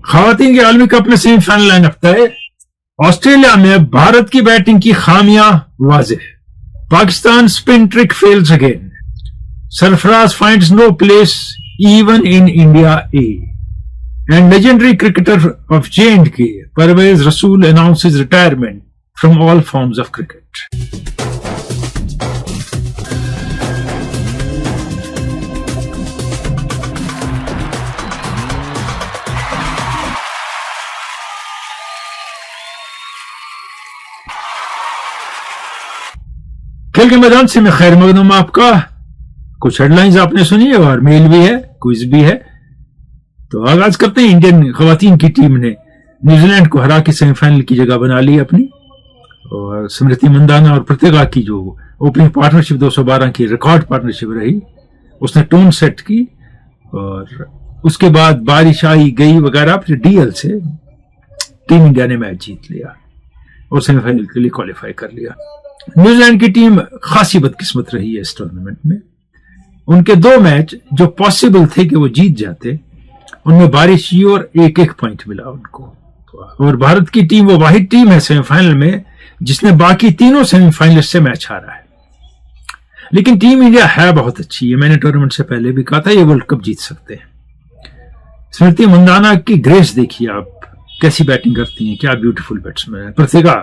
खवातीन के आलमी कप में सेमीफाइनल लाइनअप तय। ऑस्ट्रेलिया में भारत की बैटिंग की खामियां वाज़ेह। Pakistan spin trick fails again. Sarfaraz finds no place even in India A. And legendary cricketer of J&K, Parvez Rasool, announces retirement from all forms of cricket. खेल के मैदान से मैं खैर मकदूम आपका। कुछ हेडलाइंस आपने सुनी और मेल भी है, क्विज भी है। तो आगाज करते हैं। इंडियन खवातीन की टीम ने न्यूजीलैंड को हरा के सेमीफाइनल की जगह बना ली अपनी, और स्मृति मंदाना और प्रतिभा की जो ओपनिंग पार्टनरशिप 212 की रिकॉर्ड पार्टनरशिप रही, उसने टोन सेट की। और उसके बाद बारिश आई गई वगैरह, फिर डीएल से टीम इंडिया ने मैच जीत लिया और सेमीफाइनल के लिए क्वालिफाई कर लिया। न्यूजीलैंड की टीम खासी बदकिस्मत रही है इस टूर्नामेंट में। उनके 2 मैच जो पॉसिबल थे कि वो जीत जाते, उनमें बारिश हुई और एक पॉइंट मिला उनको। और भारत की टीम वो वाहिद टीम है सेमीफाइनल में जिसने बाकी तीनों सेमीफाइनलिस्ट से मैच हारा है। लेकिन टीम इंडिया है बहुत अच्छी है। मैंने टूर्नामेंट से पहले भी कहा था ये वर्ल्ड कप जीत सकते हैं। स्मृति मंदाना की ग्रेस देखिए आप, कैसी बैटिंग करती हैं, क्या ब्यूटीफुल बैट्समैन है। प्रतिभा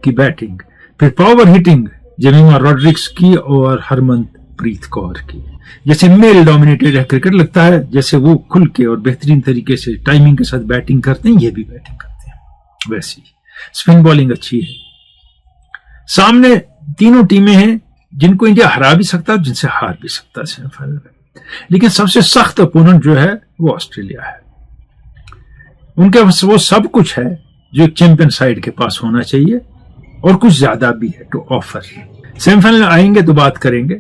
की बैटिंग, फिर पावर हिटिंग जेमिमा रॉड्रिक्स की और हरमनप्रीत कौर की। जैसे मेल डोमिनेटेड है क्रिकेट, लगता है जैसे वो खुल के और बेहतरीन तरीके से टाइमिंग के साथ बैटिंग करते हैं, ये भी बैटिंग करते हैं वैसी। स्पिन बॉलिंग अच्छी है। सामने तीनों टीमें हैं जिनको इंडिया हरा भी सकता है, जिनसे हार भी सकता है सेमीफाइनल में। लेकिन सबसे सख्त ओपोनेंट जो है वो ऑस्ट्रेलिया है। उनके पास वो सब कुछ है जो एक चैंपियन साइड के पास होना चाहिए, और कुछ ज्यादा भी है टू ऑफर। सेमीफाइनल आएंगे तो बात करेंगे।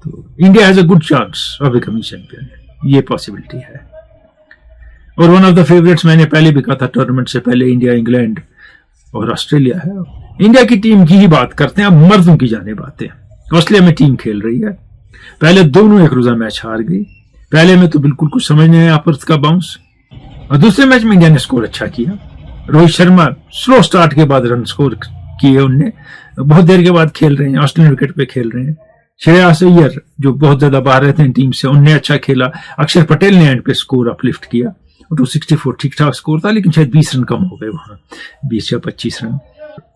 तो India has a good chance of becoming champion, ये पॉसिबिलिटी है। और वन ऑफ द फेवरेट्स मैंने पहले भी कहा था टूर्नामेंट से पहले, इंडिया, इंग्लैंड और ऑस्ट्रेलिया है। इंडिया की टीम की ही बात करते हैं अब, मर्दों की जानिब आते हैं। ऑस्ट्रेलिया में टीम खेल रही है। पहले दोनों एक रोजा मैच हार गई। पहले में तो बिल्कुल कुछ समझ नहीं आया, पर्थ का बाउंस। और दूसरे मैच में इंडिया ने स्कोर अच्छा किया। रोहित शर्मा स्लो स्टार्ट के बाद रन स्कोर किए उनने, बहुत देर के बाद खेल रहे हैं, ऑस्ट्रेलियन विकेट पे खेल रहे हैं। श्रेयस अय्यर जो बहुत ज्यादा बाहर रहते हैं टीम से, उनने अच्छा खेला। अक्षर पटेल ने एंड पे स्कोर अपलिफ्ट किया। 264 ठीक ठाक स्कोर था, लेकिन शायद 20 रन कम हो गए वहां, 20 या 25 रन।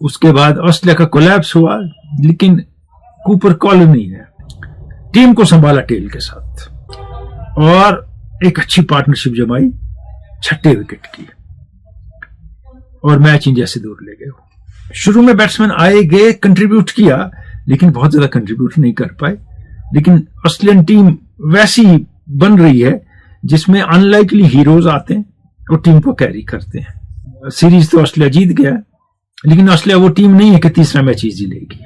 उसके बाद ऑस्ट्रेलिया का कोलैप्स हुआ, लेकिन कूपर कॉलोनी ने टीम को संभाला टेल के साथ और एक अच्छी पार्टनरशिप जमाई 6 विकेट की, और मैच इंडिया से दूर ले गए। शुरू में बैट्समैन आए गए, कंट्रीब्यूट किया, लेकिन बहुत ज्यादा कंट्रीब्यूट नहीं कर पाए। लेकिन ऑस्ट्रेलियन टीम वैसी बन रही है जिसमें अनलाइकली हीरोज आते हैं और टीम को कैरी करते हैं। सीरीज तो ऑस्ट्रेलिया जीत गया, लेकिन ऑस्ट्रेलिया वो टीम नहीं है कि तीसरा मैच इजी लेगी।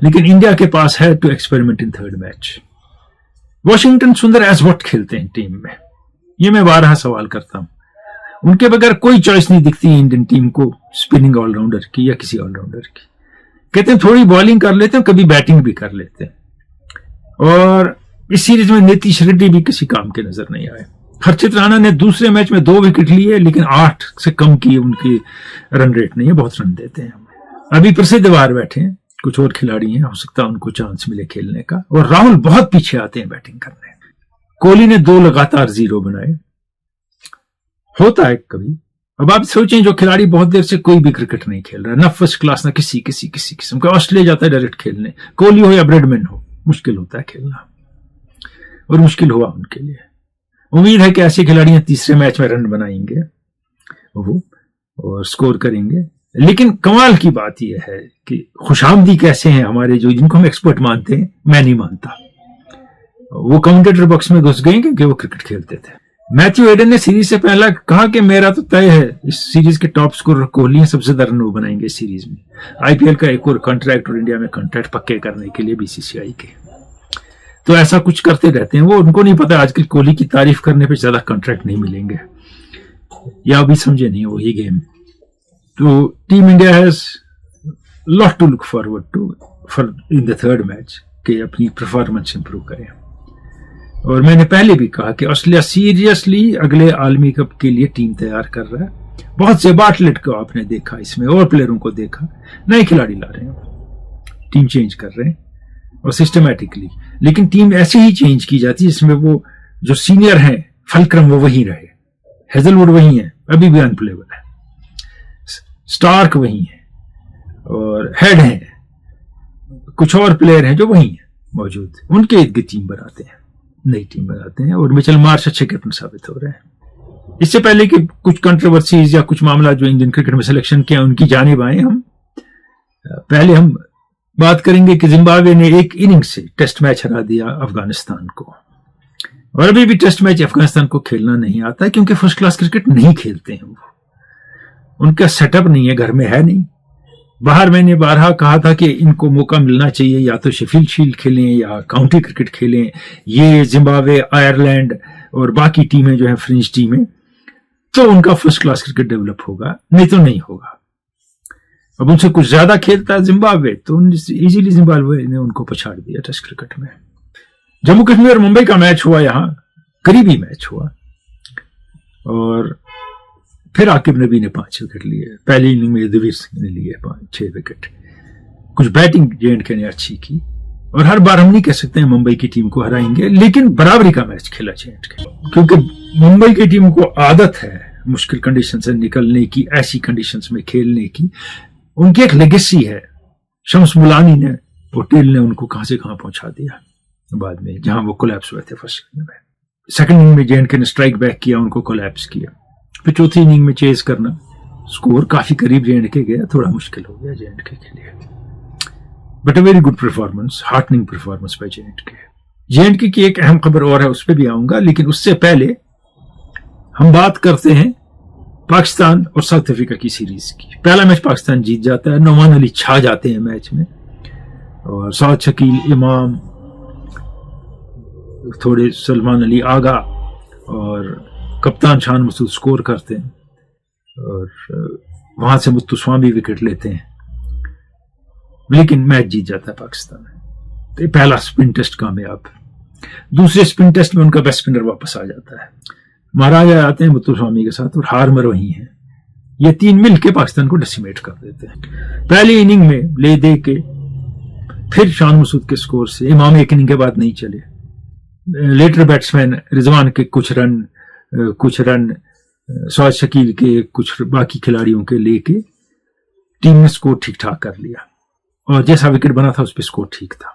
लेकिन इंडिया के पास है to experiment in third match. Washington Sundar as what खेलते हैं टीम में, ये मैं 12 सवाल करता हूं। उनके बगैर कोई चॉइस नहीं दिखती इंडियन टीम को स्पिनिंग ऑलराउंडर की या किसी ऑलराउंडर की। कहते हैं थोड़ी बॉलिंग कर लेते हैं, कभी बैटिंग भी कर लेते हैं। और इस सीरीज में नीतीश रेड्डी भी किसी काम के नजर नहीं आए। हर्षित राणा ने दूसरे मैच में 2 विकेट लिए, लेकिन 8 से कम की उनकी रन रेट नहीं है, बहुत रन देते हैं। अभी प्रसिद्ध बाहर बैठे हैं, कुछ और खिलाड़ी हैं, हो सकता है उनको चांस मिले खेलने का। और राहुल बहुत पीछे आते हैं बैटिंग करने। कोहली ने 2 लगातार 0 बनाए। होता है कभी। अब आप सोचें, जो खिलाड़ी बहुत देर से कोई भी क्रिकेट नहीं खेल रहा है, ना फर्स्ट क्लास ना किसी किस्म का, ऑस्ट्रेलिया जाता है डायरेक्ट खेलने, कोहली हो या ब्रेडमैन हो, मुश्किल होता है खेलना, और मुश्किल हुआ उनके लिए। उम्मीद है कि ऐसे खिलाड़ी तीसरे मैच में रन बनाएंगे वो और स्कोर करेंगे। लेकिन कमाल की बात यह है कि खुशामदी कैसे हैं हमारे, जो जिनको हम एक्सपर्ट मानते हैं, मैं नहीं मानता। वो कमेंटेटर बॉक्स में घुस गए क्योंकि वो क्रिकेट खेलते थे। मैथ्यू एडन ने सीरीज से पहला कहा कि मेरा तो तय है, इस सीरीज के टॉप स्कोरर कोहली हैं, सबसे ज्यादा रन वो बनाएंगे इस सीरीज में। आईपीएल का एक और कॉन्ट्रैक्ट और इंडिया में कॉन्ट्रैक्ट पक्के करने के लिए बीसीसीआई के, तो ऐसा कुछ करते रहते हैं वो। उनको नहीं पता आजकल कोहली की तारीफ करने पे ज्यादा कॉन्ट्रैक्ट नहीं मिलेंगे, या अभी समझे नहीं वही गेम। तो team India has lot to look forward to for in the third match कि अपनी परफॉर्मेंस इंप्रूव करें। और मैंने पहले भी कहा कि ऑस्ट्रेलिया सीरियसली अगले आलमी कप के लिए टीम तैयार कर रहा है। बहुत से बाटलेट को आपने देखा, इसमें और प्लेयरों को देखा, नए खिलाड़ी ला रहे हैं, टीम चेंज कर रहे हैं और सिस्टमैटिकली। लेकिन टीम ऐसे ही चेंज की जाती है जिसमें वो जो सीनियर हैं फलक्रम वो वही रहे, हेजलवुड वही है, अभी भी अनप्लेबल है, स्टार्क वही है और हेड हैं, कुछ और प्लेयर हैं जो वही हैं मौजूद, उनके इर्द गिर्द टीम बनाते हैं, नई टीम बनाते हैं और मिचेल मार्श अच्छे कैप्टन साबित हो रहे हैं। इससे पहले कि कुछ कंट्रोवर्सीज या कुछ मामला जो इंडियन क्रिकेट में सिलेक्शन किया उनकी जानिब आए, हम बात करेंगे कि जिम्बाब्वे ने एक इनिंग से टेस्ट मैच हरा दिया अफगानिस्तान को, और अभी भी टेस्ट मैच अफगानिस्तान को खेलना नहीं आता है क्योंकि फर्स्ट क्लास क्रिकेट नहीं खेलते हैं वो, उनका सेटअप नहीं है, घर में है नहीं। बाहर मैंने बारहा कहा था कि इनको मौका मिलना चाहिए, या तो शेफील्ड शील्ड खेलें या काउंटी क्रिकेट खेलें, ये जिम्बाब्वे, आयरलैंड और बाकी टीमें जो है फ्रेंच टीमें, तो उनका फर्स्ट क्लास क्रिकेट डेवलप होगा, नहीं तो नहीं होगा। अब उनसे कुछ ज्यादा खेलता है जिम्बाब्वे, तो इजीली जिम्बाब्वे ने उनको पछाड़ दिया टेस्ट क्रिकेट में। जम्मू कश्मीर और मुंबई का मैच हुआ, यहां करीबी मैच हुआ और फिर आकिब नबी ने 5 विकेट लिए। पहली इनिंग में युद्धवीर सिंह ने लिए 5-6 विकेट। कुछ बैटिंग J&K ने अच्छी की और हर बार हम नहीं कह सकते हैं मुंबई की टीम को हराएंगे, लेकिन बराबरी का मैच खेला J&K, क्योंकि मुंबई की टीम को आदत है मुश्किल कंडीशन से निकलने की, ऐसी कंडीशंस में खेलने की। उनकी एक लेगेसी है, शम्स मुलानी ने, पटेल ने उनको कहां से कहां पहुंचा दिया बाद में, जहां वो कोलैप्स हुए थे फर्स्ट इनिंग में। सेकंड इनिंग में J&K ने स्ट्राइक बैक किया, उनको कोलैप्स किया। फिर चौथी इनिंग में चेज करना, स्कोर काफी करीब J&K गया, थोड़ा मुश्किल हो गया J&K के लिए, but a very good performance, heartening performance by J&K की एक अहम खबर और है, उस पर भी आऊंगा, लेकिन उससे पहले हम बात करते हैं पाकिस्तान और साउथ अफ्रीका की सीरीज की। पहला मैच पाकिस्तान जीत जाता है, नोमान अली छा जाते हैं मैच में और साद शकील, इमाम, थोड़े सलमान अली आगा और कप्तान शान मसूद स्कोर करते हैं और वहां से मुत्तुस्वामी विकेट लेते हैं, लेकिन मैच जीत जाता है पाकिस्तान। तो पहला स्पिन टेस्ट कामयाब। दूसरे स्पिन टेस्ट में उनका बेस्ट स्पिनर वापस आ जाता है, महाराजा आते हैं मुत्तुस्वामी के साथ और हार्मर वही हैं। ये तीन मिलके पाकिस्तान को डेसिमेट कर देते हैं। पहली इनिंग में ले दे के फिर शान मसूद के स्कोर से इमाम एक इनिंग के बाद नहीं चले, लेटर बैट्समैन रिजवान के कुछ रन साद शकील के कुछ बाकी खिलाड़ियों के लेके टीम ने स्कोर ठीक ठाक कर लिया और जैसा विकेट बना था उस पर स्कोर ठीक था।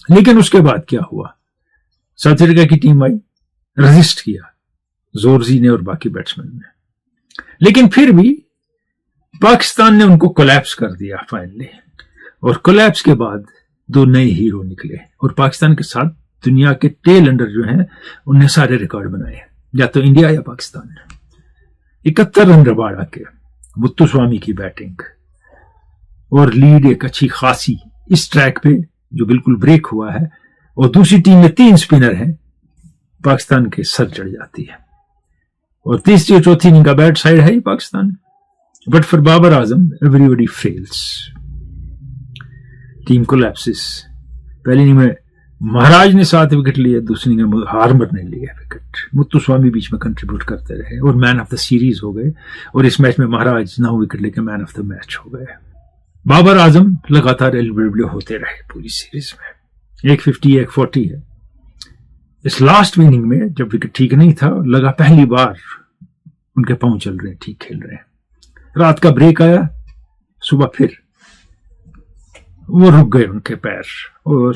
लेकिन उसके बाद क्या हुआ, साउथ अफ्रीका की टीम आई, रेजिस्ट किया जोरजी ने और बाकी बैट्समैन ने, लेकिन फिर भी पाकिस्तान ने उनको कोलैप्स कर दिया फाइनली। और कोलैप्स के बाद 2 नए हीरो निकले और पाकिस्तान के साथ दुनिया के टेल अंडर जो हैं उनने सारे रिकॉर्ड बनाए, या तो इंडिया या पाकिस्तान ने। 71 रन रबाड़ा के, मुत्तुस्वामी की बैटिंग और लीड एक अच्छी खासी इस ट्रैक पे जो बिल्कुल ब्रेक हुआ है, और दूसरी टीम में 3 स्पिनर हैं, पाकिस्तान के सर चढ़ जाती है। और तीसरी और चौथी इनिंग का बैड साइड है ही Pakistan, but for Babar Azam everybody fails, team collapses. पहली इनिंग में महाराज ने 7 विकेट लिए, दूसरी इनिंग में हार्मर ने लिए विकेट, मुत्तुस्वामी बीच में कंट्रीब्यूट करते रहे और मैन ऑफ द सीरीज हो गए। और इस मैच में महाराज 9 विकेट लेकर मैन ऑफ द मैच हो गए। बाबर आजम लगातार एलिमिनेट होते रहे पूरी सीरीज में, 150 140 है। इस लास्ट इनिंग में जब विकेट ठीक नहीं था, लगा पहली बार उनके पांव चल रहे हैं, ठीक खेल रहे हैं। रात का ब्रेक आया, सुबह फिर वो रुक गए उनके पैर और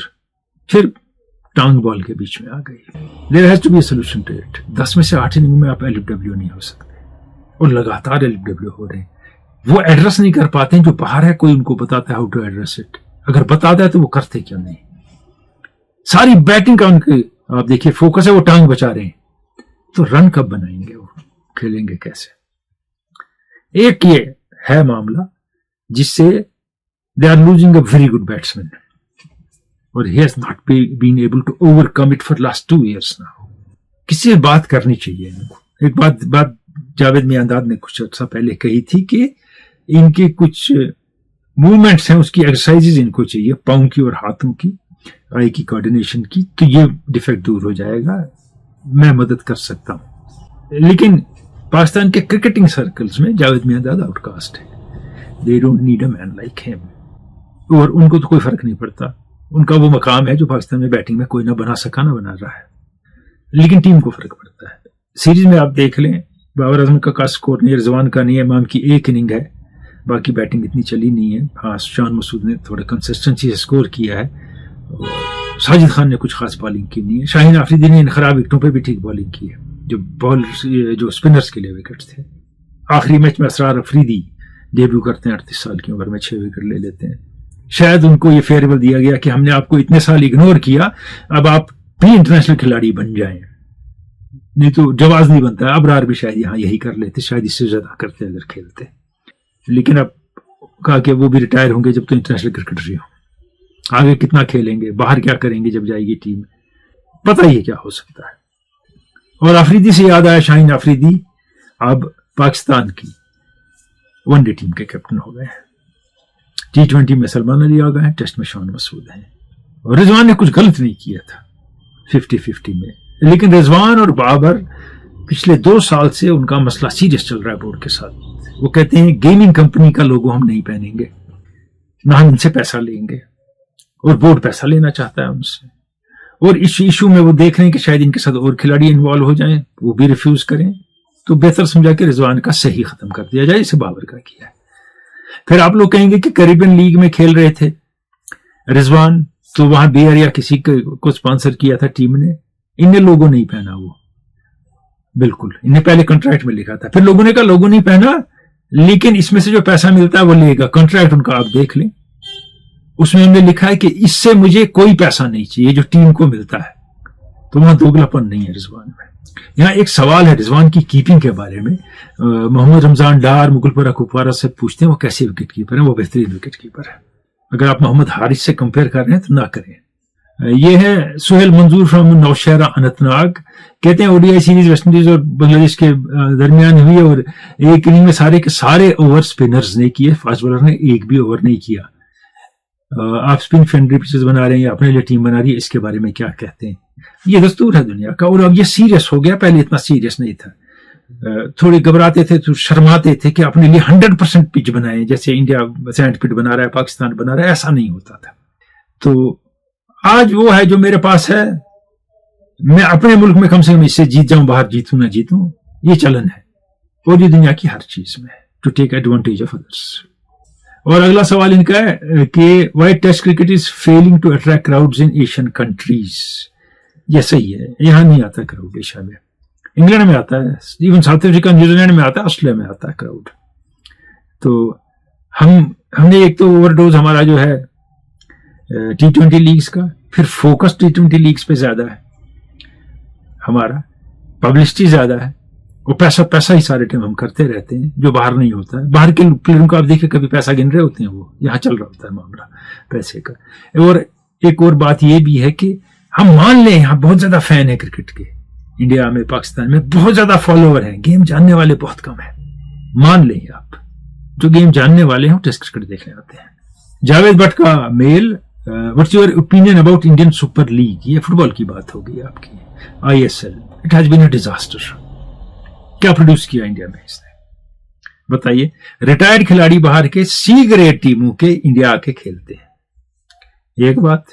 फिर टांग बॉल के बीच में आ गई। There has to be a solution to it. 10 में से 8 इनिंग में आप एलबीडब्ल्यू नहीं हो सकते, और लगातार एलबीडब्ल्यू हो रहे हैं। वो एड्रेस नहीं कर पाते हैं, जो बाहर है कोई उनको बताता है हाउ टू एड्रेस इट। अगर बताता है तो वो करते क्यों नहीं? सारी बैटिंग का उनके आप देखिए फोकस है, वो टांग बचा रहे हैं, तो रन कब बनाएंगे, वो खेलेंगे कैसे? एक ये है मामला जिससे they are losing a very good batsman और he has not been able to overcome it for last 2 years now. किसी से बात करनी चाहिए इनको। एक बात जावेद मियांदाद ने कुछ अर्सा पहले कही थी कि इनके कुछ मूवमेंट्स हैं, उसकी एक्सरसाइजेज इनको चाहिए, पाँव की और हाथों की। आई की कोऑर्डिनेशन की, तो ये डिफेक्ट दूर हो जाएगा, मैं मदद कर सकता हूं। लेकिन पाकिस्तान के क्रिकेटिंग सर्कल्स में जावेद मियांदाद आउटकास्ट है, they don't need a man like him, और उनको तो कोई फर्क नहीं पड़ता, उनका वो मकाम है जो पाकिस्तान में बैटिंग में कोई ना बना सका ना बना रहा है, लेकिन टीम को फर्क पड़ता है। सीरीज में आप देख लें, बाबर आजम का स्कोर नहीं, रिजवान का नहीं है, इमाम की एक इनिंग है, बाकी बैटिंग इतनी चली नहीं है। हाँ, शान मसूद ने थोड़ा कंसिस्टेंसी से स्कोर किया है, साजिद खान ने कुछ खास बॉलिंग की नहीं है, शाहीन आफरीदी ने इन खराब विकेटों पे भी ठीक बॉलिंग की है, जो स्पिनर्स के लिए विकेट थे। आखिरी मैच में असरार अफरीदी डेब्यू करते हैं, 38 साल की उम्र में 6 विकेट ले लेते हैं। शायद उनको ये फेयरवेल दिया गया कि हमने आपको इतने साल इग्नोर किया, अब आप भी इंटरनेशनल खिलाड़ी बन जाएं, नहीं तो जवाब नहीं बनता है। अबरार भी शायद यहाँ यही कर लेते, शायद इससे ज्यादा करते अगर खेलते, लेकिन अब कहा कि वो भी रिटायर होंगे जब तो इंटरनेशनल क्रिकेटर हो, आगे कितना खेलेंगे, बाहर क्या करेंगे जब जाएगी टीम, पता ही है क्या हो सकता है। और आफरीदी से याद आया, शाहीन आफरीदी अब पाकिस्तान की वनडे टीम के कैप्टन हो गए हैं। T20 में सलमान अली आ गए हैं, टेस्ट में शान मसूद हैं, और रिजवान ने कुछ गलत नहीं किया था 50-50 में, लेकिन रिजवान और बाबर पिछले 2 साल से उनका मसला सीरियस चल रहा है बोर्ड के साथ। वो कहते हैं गेमिंग कंपनी का लोगो हम नहीं पहनेंगे, ना हम इनसे पैसा लेंगे, और बोर्ड पैसा लेना चाहता है उनसे, और इस इशू में वो देख रहे हैं कि शायद इनके साथ और खिलाड़ी इन्वॉल्व हो जाएं, वो भी रिफ्यूज करें, तो बेहतर समझा कि रिजवान का सही खत्म कर दिया जाए, इसे बाबर का किया है। फिर आप लोग कहेंगे कि कैरिबियन लीग में खेल रहे थे रिजवान, तो वहां बेयर या किसी को स्पॉन्सर किया था टीम ने, इनने लोगो नहीं पहना, वो बिल्कुल इन्हें पहले कॉन्ट्रैक्ट में लिखा था, फिर लोगों ने कहा लोगो नहीं पहना, लेकिन इसमें से जो पैसा मिलता है वो लेगा। कॉन्ट्रैक्ट उनका आप देख लें, उसमें उन्होंने लिखा है कि इससे मुझे कोई पैसा नहीं चाहिए जो टीम को मिलता है, तो वहां दोगलापन नहीं है रिजवान में। यहाँ एक सवाल है रिजवान की कीपिंग के बारे में, मोहम्मद रमजान डार मुगलपुरा कुपवारा से पूछते हैं वो कैसे विकेट कीपर है, वो बेहतरीन विकेट कीपर है, अगर आप मोहम्मद हारिस से कंपेयर कर रहे हैं तो ना करें। ये है सुहेल मंजूर फ्रॉम नौशहरा अनंतनाग, कहते हैं ओडीआई सीरीज वेस्टइंडीज और बांग्लादेश के दरमियान हुई है, और एक इनिंग में सारे के सारे ओवर स्पिनर्स ने किए, फास्ट बॉलर ने एक भी ओवर नहीं किया। आप स्पिन फ्रेंडली पिचेस बना रहे हैं या अपने लिए टीम बना रही है, इसके बारे में क्या कहते हैं? ये दस्तूर है दुनिया का, और अब ये सीरियस हो गया, पहले इतना सीरियस नहीं था, थोड़े घबराते थे तो शर्माते थे कि अपने लिए 100% पिच बनाए, जैसे इंडिया सैंड पिट बना रहा है, पाकिस्तान बना रहा है, ऐसा नहीं होता था। तो आज वो है जो मेरे पास है, मैं अपने मुल्क में कम से कम इससे जीत जाऊं, बाहर जीतूं ना जीतूं, ये चलन है, और ये दुनिया की हर चीज में, to take advantage of others. और अगला सवाल इनका है कि why test cricket is failing to attract crowds in Asian countries. ये सही है, यहां नहीं आता क्राउड एशिया में, इंग्लैंड में आता है, इवन साउथ अफ्रीका न्यूजीलैंड में आता है, ऑस्ट्रेलिया में आता है क्राउड। तो हमने एक तो ओवरडोज हमारा जो है T20 लीग्स का, फिर फोकस T20 लीग्स पे ज्यादा है हमारा, पब्लिसिटी ज्यादा है, और पैसा ही सारे टाइम हम करते रहते हैं, जो बाहर नहीं होता है। बाहर के प्लेयरों को आप देखिए कभी पैसा गिन रहे होते हैं, वो यहाँ चल रहा होता है मामला पैसे का। और एक और बात ये भी है कि हम मान लें यहाँ बहुत ज्यादा फैन है क्रिकेट के, इंडिया में पाकिस्तान में बहुत ज्यादा फॉलोअर हैं, गेम जानने वाले बहुत कम है, मान लें आप, जो गेम जानने वाले हैं टेस्ट क्रिकेट देखने आते हैं। जावेद भट्ट का mail, what's your opinion about Indian Super League, ये फुटबॉल की बात होगी आपकी, ISL, it has been a disaster. क्या प्रोड्यूस किया इंडिया में इसने, बताइए। रिटायर्ड खिलाड़ी बाहर के C ग्रेड टीमों के इंडिया आके खेलते हैं, एक बात।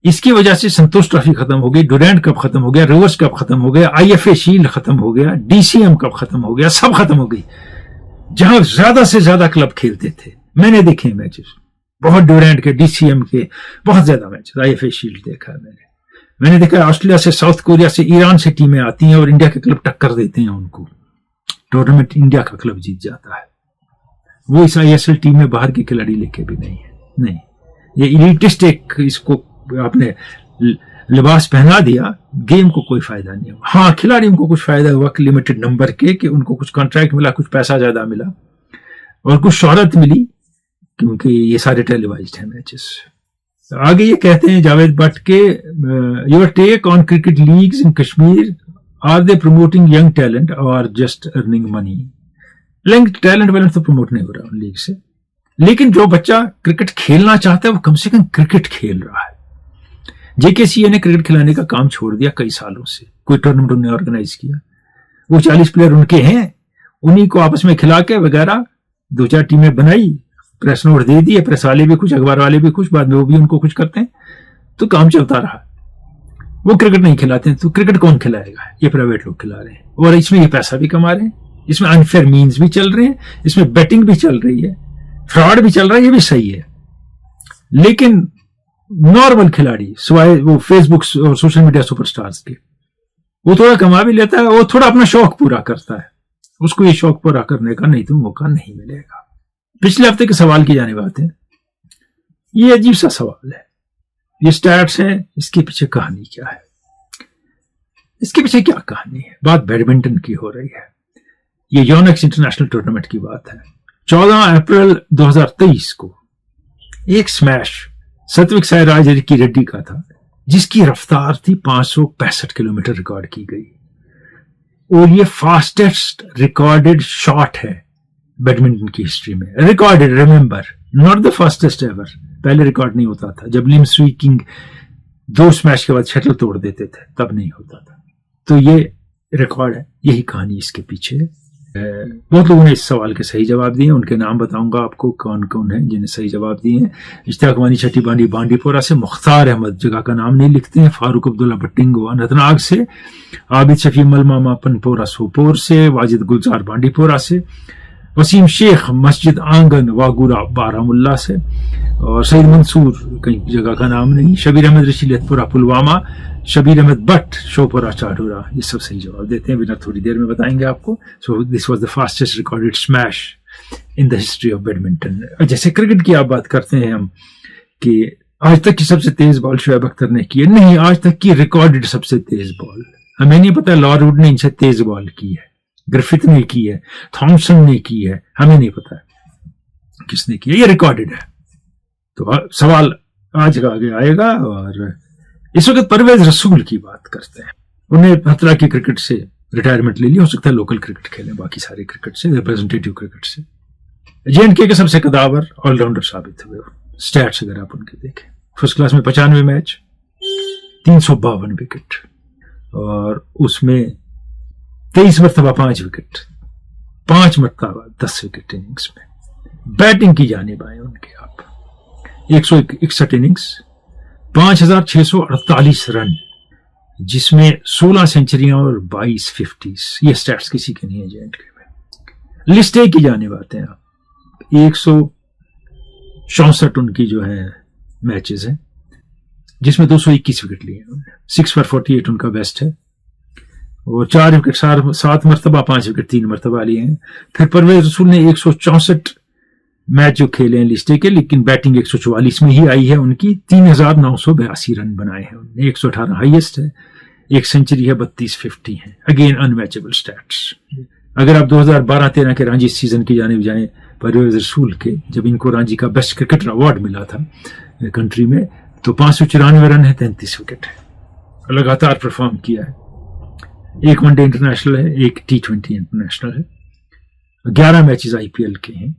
इसकी वजह से संतोष ट्रॉफी खत्म हो गई, डुरैंड कप खत्म हो गया, रिवर्स कप खत्म हो गया, IFA शील्ड खत्म हो गया, DCM कप खत्म हो गया, सब खत्म हो गई। जहां ज्यादा से ज्यादा क्लब खेलते थे, मैंने देखे मैचेस बहुत, डुरैंड के, DCM के बहुत ज्यादा मैचेस, IFA शील्ड देखा है मैंने देखा ऑस्ट्रेलिया से, साउथ कोरिया से, ईरान से टीमें आती हैं और इंडिया के क्लब टक्कर देते हैं उनको, टूर्नामेंट इंडिया का क्लब जीत जाता है। वो इस ISL टीम में बाहर के खिलाड़ी लेके भी नहीं है, नहीं, ये इलिटिस्ट एक इसको आपने लिबास पहना दिया, गेम को कोई फायदा नहीं हुआ। हाँ, खिलाड़ियों को कुछ फायदा हुआ लिमिटेड नंबर के, कि उनको कुछ कॉन्ट्रैक्ट मिला, कुछ पैसा ज्यादा मिला, और कुछ शोहरत मिली, क्योंकि ये सारे टेलीवाइज्ड हैं मैचेस। आगे ये कहते हैं जावेद भट्ट के, your take on cricket leagues in Kashmir, are they promoting young talent और just earning money. Young talent वैलेंट तो प्रमोट नहीं हो रहा लीग से, लेकिन जो बच्चा क्रिकेट खेलना चाहता है वो कम से कम क्रिकेट खेल रहा है। जेकेसीए ने क्रिकेट खिलाने का काम छोड़ दिया कई सालों से, कोई टूर्नामेंट उन्होंने ऑर्गेनाइज किया। वो 40 प्लेयर उनके हैं, उन्हीं को आपस में खिला के वगैरह 2-4 टीमें बनाई, प्रेस नोट दे दिए, प्रेस वाले भी कुछ, अखबार वाले भी कुछ, बाद में वो भी उनको कुछ करते हैं, तो काम चलता रहा। वो क्रिकेट नहीं खिलाते हैं तो क्रिकेट कौन खिलाएगा? ये प्राइवेट लोग खिला रहे हैं, और इसमें ये पैसा भी कमा रहे हैं, इसमें अनफेयर मीन्स भी चल रहे हैं, इसमें बेटिंग भी चल रही है, फ्रॉड भी चल रहा है, ये भी सही है। लेकिन नॉर्मल खिलाड़ी सिवाय वो फेसबुक और सोशल मीडिया सुपरस्टार्स के, वो थोड़ा कमा भी लेता है, वो थोड़ा अपना शौक पूरा करता है, उसको ये शौक पूरा करने का नहीं तो मौका नहीं मिलेगा। पिछले हफ्ते के सवाल की जाने बात है, ये अजीब सा सवाल है, ये स्टैट्स है, इसके पीछे कहानी क्या है? इसके पीछे क्या कहानी है? बात बैडमिंटन की हो रही है, ये योनेक्स इंटरनेशनल टूर्नामेंट की बात है। 14 अप्रैल 2023 को एक स्मैश सत्विक साईराज की रेड्डी का था, जिसकी रफ्तार थी 565 किलोमीटर रिकॉर्ड की गई, और ये फास्टेस्ट रिकॉर्डेड शॉट है बैडमिंटन की हिस्ट्री में। Recorded, remember, not the fastest ever. पहले रिकॉर्ड नहीं होता था, जब लिम स्वी किंग 2 स्मैश के बाद शटल तोड़ देते थे तब नहीं होता था, तो ये रिकॉर्ड है, यही कहानी इसके पीछे है। बहुत लोगों ने इस सवाल के सही जवाब दिए, उनके नाम बताऊंगा आपको कौन कौन है जिन्हें सही जवाब दिए हैं। इश्तियाक वानी छठी बांडी बांडीपोरा से, मुख्तार अहमद जगह का नाम नहीं लिखते हैं, फारूक अब्दुल्ला भट्टिंगो अनंतनाग से, आबिद शफी मलमामा पनपोरा सोपोर से, वाजिद गुलजार बांडीपोरा से, वसीम शेख मस्जिद आंगन वागुरा बारामुल्ला से, और सईद मंसूर कहीं जगह का नाम नहीं, शबीर अहमद रशीलतपुरा पुलवामा, शबीर अहमद भट्ट शोपुरा चाडोरा, ये सब सही जवाब देते हैं। बिना थोड़ी देर में बताएंगे आपको। So this was the fastest recorded smash in the history of badminton. जैसे क्रिकेट की आप बात करते हैं हम कि आज तक की सबसे तेज बॉल शोएब अख्तर ने की है, नहीं, आज तक की रिकॉर्डेड सबसे तेज बॉल हमें नहीं पता, लॉरवुड ने इनसे तेज बॉल की है, ग्रिफिथ ने की है, थॉमसन ने की है, हमें नहीं पता किसने की है, ये रिकॉर्डेड है। तो सवाल आज का आगे आएगा। और इस वक्त परवेज रसूल की बात करते हैं। उन्हें खतरा की क्रिकेट से रिटायरमेंट ले ली, हो सकता है लोकल क्रिकेट खेलें, बाकी सारे क्रिकेट से, रिप्रेजेंटेटिव क्रिकेट से। जेएंडके के सबसे कदावर ऑलराउंडर साबित हुए। स्टैट्स अगर आप उनके देखें, फर्स्ट क्लास में 95 मैच, 352 विकेट, और उसमें 23 मरतबा 5 विकेट, 5 मरतबा 10 विकेट इनिंग्स में। बैटिंग की जानिब आए उनके आप, 161 इनिंग्स, 5648 रन, जिसमें 16 सेंचुरियां और 22 50s। ये स्टैट्स किसी के नहीं है जेएंडके में। लिस्ट ए की जानिब आते हैं आप, 164 उनकी जो है मैचेस हैं, जिसमें 221 विकेट लिए उन्होंने, 6 for 48 उनका बेस्ट है, और 4 विकेट 7 मरतबा 5 विकेट 3 मरतबा लिए हैं। फिर परवेज रसूल ने 164 मैच जो खेले हैं लिस्टे के, लेकिन बैटिंग 144 में ही आई है उनकी, 3982 रन बनाए हैं उन्होंने, 118 हाईएस्ट है, 1 सेंचुरी है, 32 50 है। Again unmatchable stats. अगर आप 2012-13 के रांची सीजन की जाने जाएं, परवेज रसूल के, जब इनको रांची का बेस्ट क्रिकेटर अवार्ड मिला था कंट्री में, तो 594 रन है, 33 विकेट है, लगातार परफॉर्म किया है। 1 वनडे इंटरनेशनल है, 1 T20 इंटरनेशनल है, 11 मैचेस आईपीएल के हैं।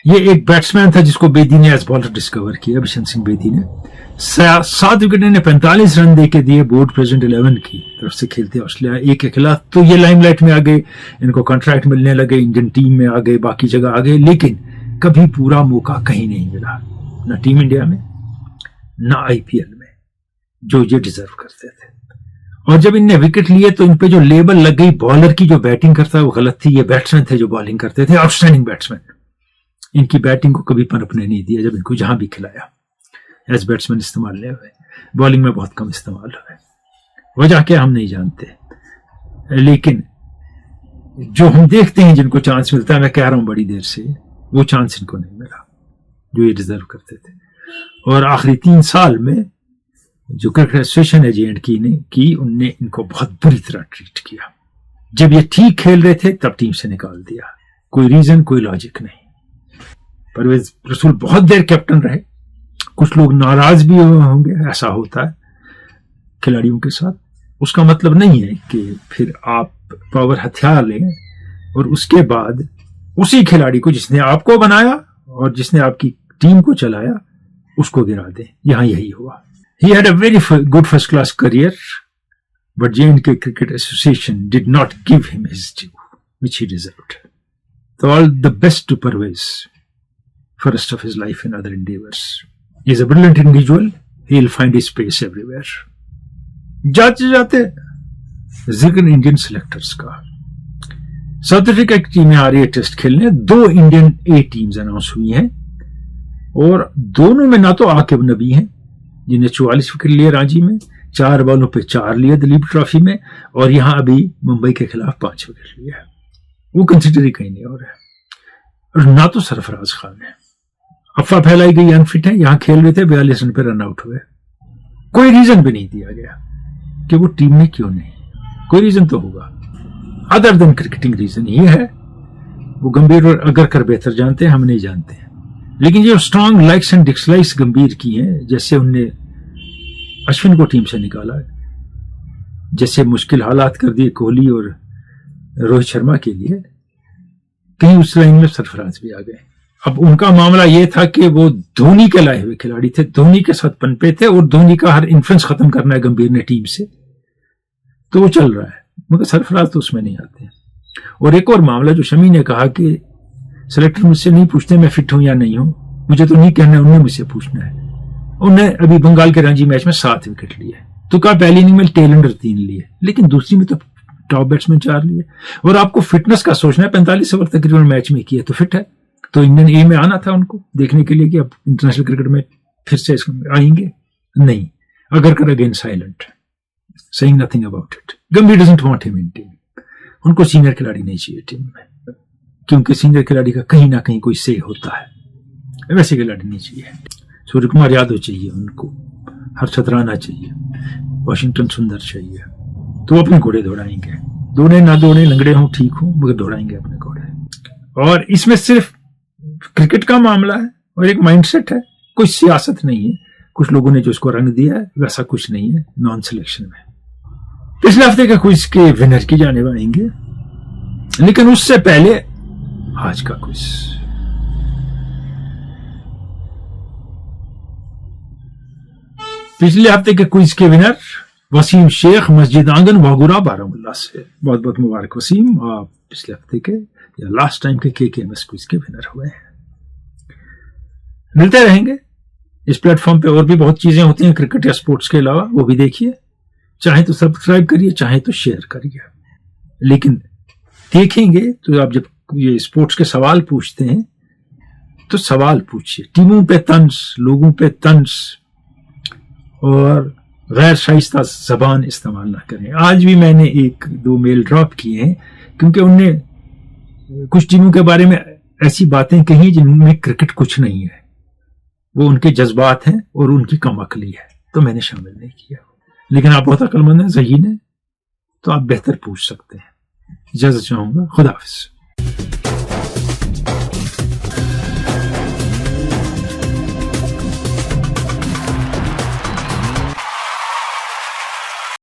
ये एक बैट्समैन था जिसको बेदी ने एज बॉलर डिस्कवर किया, बिशन सिंह बेदी ने। 7 विकेट ने 45 रन देके दिए बोर्ड प्रेसिडेंट 11 की तरफ से खेलते ऑस्ट्रेलिया 1 के खिलाफ। तो ये लाइमलाइट में आ गए, इनको कॉन्ट्रैक्ट मिलने लगे, इंडियन टीम में आ गए, बाकी जगह आ गए, लेकिन कभी पूरा मौका कहीं नहीं मिला, ना टीम इंडिया में ना आईपीएल में, जो ये डिजर्व करते थे। और जब इनने विकेट लिए तो इन पे जो लेबल लग गई बॉलर की, जो बैटिंग करता है वो गलत थी, ये बैट्समैन थे जो बॉलिंग करते थे, आउटस्टैंडिंग बैट्समैन। इनकी बैटिंग को कभी पनपने नहीं दिया, जब इनको जहां भी खिलाया एज बैट्समैन इस्तेमाल नहीं हुए, बॉलिंग में बहुत कम इस्तेमाल हुए। वजह क्या हम नहीं जानते, लेकिन जो हम देखते हैं जिनको चांस मिलता है, मैं कह रहा हूं बड़ी देर से, वो चांस इनको नहीं मिला जो ये डिजर्व करते थे। और आखिरी 3 साल में जो क्रिकेट एसोसिएशन है जेएंडके ने की, उनने इनको बहुत बुरी तरह ट्रीट किया। जब ये ठीक खेल रहे थे तब टीम से निकाल दिया, कोई रीजन, कोई लॉजिक नहीं। परवेज रसूल बहुत देर कैप्टन रहे, कुछ लोग नाराज भी होंगे, ऐसा होता है खिलाड़ियों के साथ। उसका मतलब नहीं है कि फिर आप पावर हथियार लें और उसके बाद उसी खिलाड़ी को जिसने आपको बनाया और जिसने आपकी टीम को चलाया उसको गिरा दें। यहां यही हुआ। He had a very good first class career, but J&K Cricket Association did not give him his due, which he deserved. So all the best to Parvez for the rest of his life and other endeavors. He is a brilliant individual. He will find his space everywhere. जाते जाते जिक्र Indian selectors का, south Africa की टीमें आ रही है test खेलने। 2 Indian ए teams announce हुई हैं और दोनों में ना तो आकिब नबी हैं जिन्हें 44 विकेट लिए रांची में, 4 बॉलों पे 4 लिए दिलीप ट्रॉफी में, और यहां अभी मुंबई के खिलाफ 5 विकेट लिए। वो कंसिडर ही कहीं नहीं हो रहा है। और ना तो सरफराज खान है। अफवाह फैलाई गई अनफिट है, यहां खेल रहे थे, 42 रन पर रन आउट हुए। कोई रीजन भी नहीं दिया गया कि वो टीम में क्यों नहीं। कोई रीजन तो होगा अदर देन क्रिकेटिंग रीजन। ये है वो गंभीर और अगरकर बेहतर जानते हैं, हम नहीं जानते हैं। लेकिन जो स्ट्रांग लाइक्स एंड डिसलाइक्स गंभीर की हैं, जैसे उनने अश्विन को टीम से निकाला, जैसे मुश्किल हालात कर दिए कोहली और रोहित शर्मा के लिए, कहीं उस लाइन में सरफराज भी आ गए। अब उनका मामला यह था कि वो धोनी के लाए हुए खिलाड़ी थे, धोनी के साथ पनपे थे और धोनी का हर इन्फ्लुएंस खत्म करना है गंभीर ने टीम से, तो वो चल रहा है, मगर सरफराज तो उसमें नहीं आते। और एक और मामला जो शमी ने कहा कि सेलेक्टर मुझसे नहीं पूछते मैं फिट हूं या नहीं हूं, मुझे तो नहीं कहना, उन्हें मुझसे पूछना है। उन्हें अभी बंगाल के रणजी मैच में 7 विकेट लिए, तो कहा पहली इनिंग में टेलेंडर 3 लिए, लेकिन दूसरी में तो टॉप बैट्समैन 4 लिए। और आपको फिटनेस का सोचना है, 45 ओवर तकरीबन मैच में किया तो फिट है, तो इंडियन ए में आना था उनको देखने के लिए कि अब इंटरनेशनल क्रिकेट में फिर से आएंगे। नहीं, Agarkar again silent, saying nothing about it. Gambhir doesn't want him in team. उनको सीनियर खिलाड़ी नहीं चाहिए टीम में, क्योंकि सीनियर खिलाड़ी का कहीं ना कहीं कोई से होता है, वैसे खिलाड़ी नहीं चाहिए। सूर्य कुमार यादव चाहिए उनको, हर्षद राणा चाहिए, वाशिंगटन सुंदर चाहिए, तो अपने घोड़े दौड़ाएंगे। दौड़े ना दौड़े, लंगड़े हों ठीक हो, मगर दौड़ाएंगे अपने घोड़े। और इसमें सिर्फ क्रिकेट का मामला है और एक माइंडसेट है, कोई सियासत नहीं है। कुछ लोगों ने जो उसको रंग दिया है वैसा कुछ नहीं है नॉन सिलेक्शन में। पिछले हफ्ते के क्विज के विनर की जानिब आएंगे, लेकिन उससे पहले आज का क्विज। पिछले हफ्ते के क्विज के विनर वसीम शेख, मस्जिद आंगन, वागुरा, बारामुल्ला से। बहुत बहुत मुबारक वसीम, आप पिछले हफ्ते के या लास्ट टाइम के KKMS क्विज के विनर हुए हैं। मिलते रहेंगे इस प्लेटफॉर्म पे, और भी बहुत चीजें होती हैं क्रिकेट या स्पोर्ट्स के अलावा, वो भी देखिए। चाहे तो सब्सक्राइब करिए, चाहे तो शेयर करिए, लेकिन देखेंगे तो आप जब ये स्पोर्ट्स के सवाल पूछते हैं तो सवाल पूछिए, टीमों पे तंज, लोगों पे तंज और गैर शाइस्ता जबान इस्तेमाल ना करें। आज भी मैंने 1-2 मेल ड्रॉप किए हैं, क्योंकि उनने कुछ टीमों के बारे में ऐसी बातें कही जिनमें क्रिकेट कुछ नहीं है, वो उनके जज्बात हैं और उनकी कमअक्ली है, तो मैंने शामिल नहीं किया। लेकिन आप बहुत अक्लमंद हैं, ज़हीन हैं, तो आप बेहतर पूछ सकते हैं। इजाजत चाहूंगा, खुदा हाफिज।